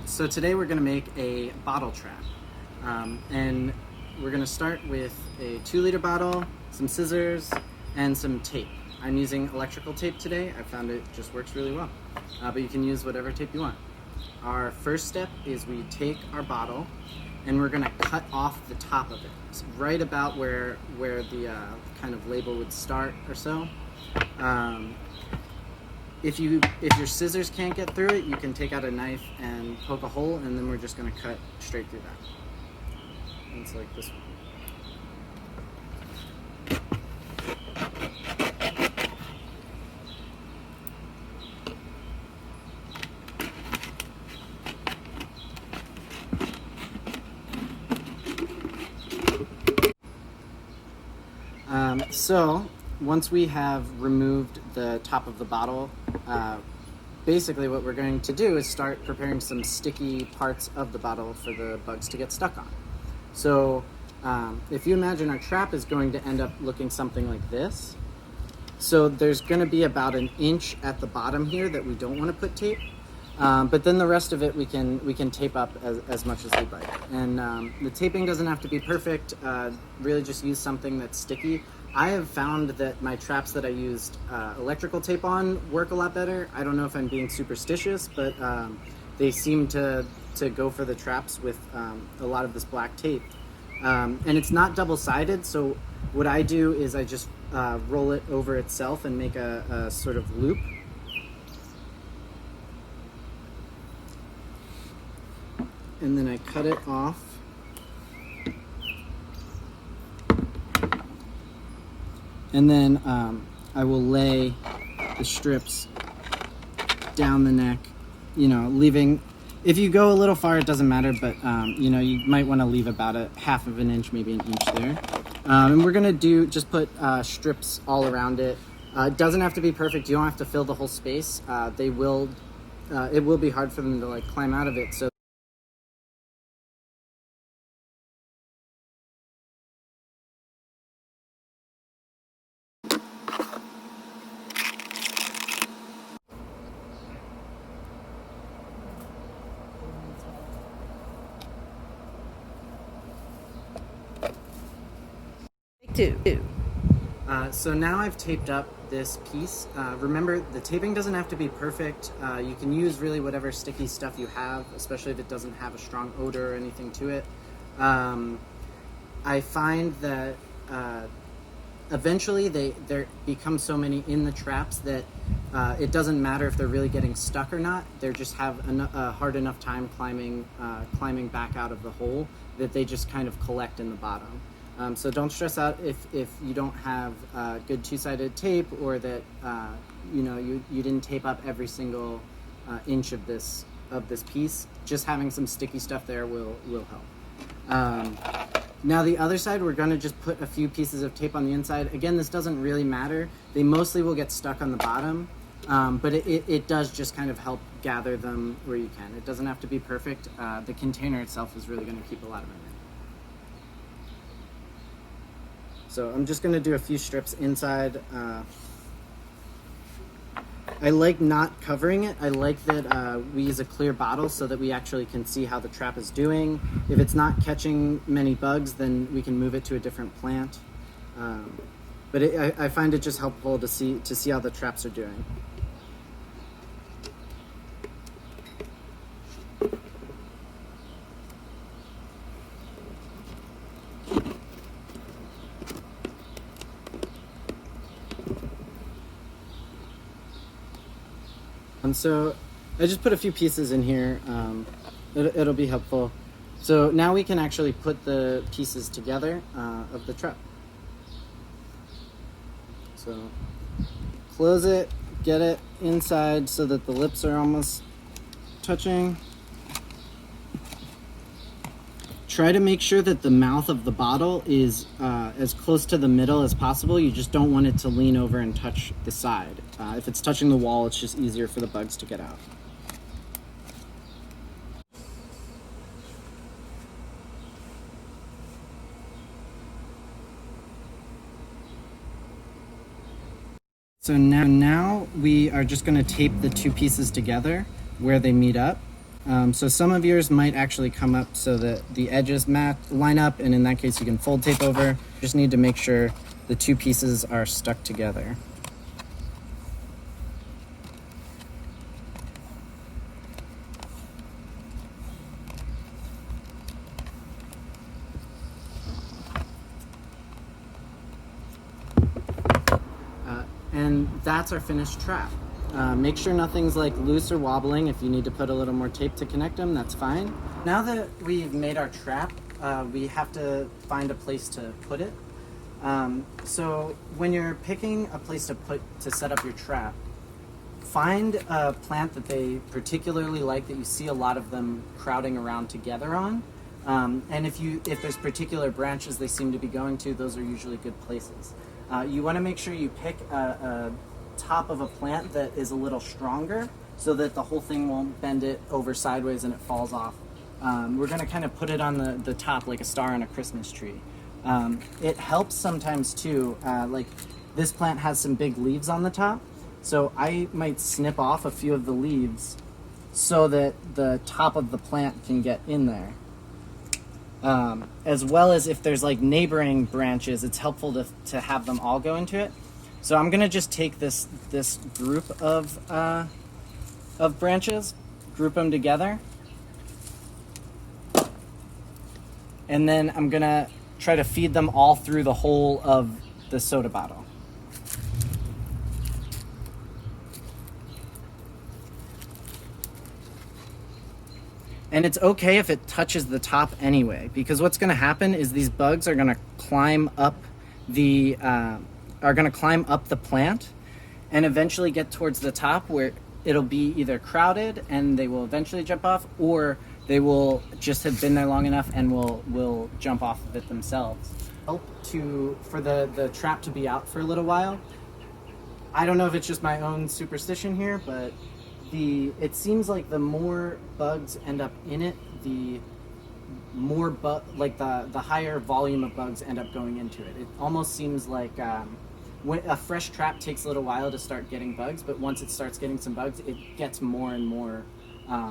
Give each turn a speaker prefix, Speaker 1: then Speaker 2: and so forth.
Speaker 1: So today we're going to make a bottle trap. And we're going to start with a 2-liter bottle, some scissors, and some tape. I'm using electrical tape today. I found it just works really well. But you can use whatever tape you want. Our first step is we take our bottle and we're going to cut off the top of it. It's right about where the kind of label would start or so. If your scissors can't get through it, you can take out a knife and poke a hole, and then we're just going to cut straight through that. And it's like this one. So once we have removed the top of the bottle, basically what we're going to do is start preparing some sticky parts of the bottle for the bugs to get stuck on. So if you imagine our trap is going to end up looking something like this. So there's going to be about 1 inch at the bottom here that we don't want to put tape. But then the rest of it we can tape up as much as we'd like. And the taping doesn't have to be perfect. Really just use something that's sticky. I have found that my traps that I used electrical tape on work a lot better. I don't know if I'm being superstitious, but they seem to go for the traps with a lot of this black tape. And it's not double-sided, so what I do is I just roll it over itself and make a sort of loop. And then I cut it off. And then I will lay the strips down the neck, leaving, if you go a little far, it doesn't matter, but you might want to leave about a 1/2 inch, maybe 1 inch there. And we're gonna just put strips all around it. It doesn't have to be perfect. You don't have to fill the whole space. It will be hard for them to climb out of it. So So now I've taped up this piece. Remember, the taping doesn't have to be perfect. You can use really whatever sticky stuff you have, especially if it doesn't have a strong odor or anything to it. I find that eventually there become so many in the traps that it doesn't matter if they're really getting stuck or not. They just have a hard enough time climbing back out of the hole that they just kind of collect in the bottom. So don't stress out if you don't have good 2-sided tape, or that you didn't tape up every single inch of this piece. Just having some sticky stuff there will help. Now the other side, we're going to just put a few pieces of tape on the inside. Again, this doesn't really matter. They mostly will get stuck on the bottom, but it does just kind of help gather them where you can. It doesn't have to be perfect. The container itself is really going to keep a lot of it in. So I'm just going to do a few strips inside. I like not covering it. I like that we use a clear bottle so that we actually can see how the trap is doing. If it's not catching many bugs, then we can move it to a different plant. But I find it just helpful to see how the traps are doing. And so I just put a few pieces in here. It'll be helpful. So now we can actually put the pieces together of the trap. So close it, get it inside so that the lips are almost touching. Try to make sure that the mouth of the bottle is as close to the middle as possible. You just don't want it to lean over and touch the side. If it's touching the wall, it's just easier for the bugs to get out. So now we are just going to tape the two pieces together where they meet up. So some of yours might actually come up so that the edges line up, and in that case you can fold tape over. Just need to make sure the two pieces are stuck together. And that's our finished trap. Make sure nothing's like loose or wobbling. If you need to put a little more tape to connect them, that's fine. Now that we've made our trap, we have to find a place to put it. So when you're picking a place to set up your trap, find a plant that they particularly like, that you see a lot of them crowding around together on. And if there's particular branches they seem to be going to, those are usually good places. You want to make sure you pick a top of a plant that is a little stronger, so that the whole thing won't bend it over sideways and it falls off. We're going to kind of put it on the top like a star on a Christmas tree. It helps sometimes too, like this plant has some big leaves on the top, so I might snip off a few of the leaves so that the top of the plant can get in there. As well as if there's like neighboring branches, it's helpful to have them all go into it. So I'm gonna just take this group of branches, group them together, and then I'm gonna try to feed them all through the whole of the soda bottle. And it's okay if it touches the top anyway, because what's going to happen is these bugs are going to climb up the plant and eventually get towards the top, where it'll be either crowded and they will eventually jump off, or they will just have been there long enough and will jump off of it themselves. Help for the trap to be out for a little while. I don't know if it's just my own superstition here, but it seems like the more bugs end up in it, the more the higher volume of bugs end up going into it. It almost seems like when a fresh trap takes a little while to start getting bugs, but once it starts getting some bugs, it gets more and more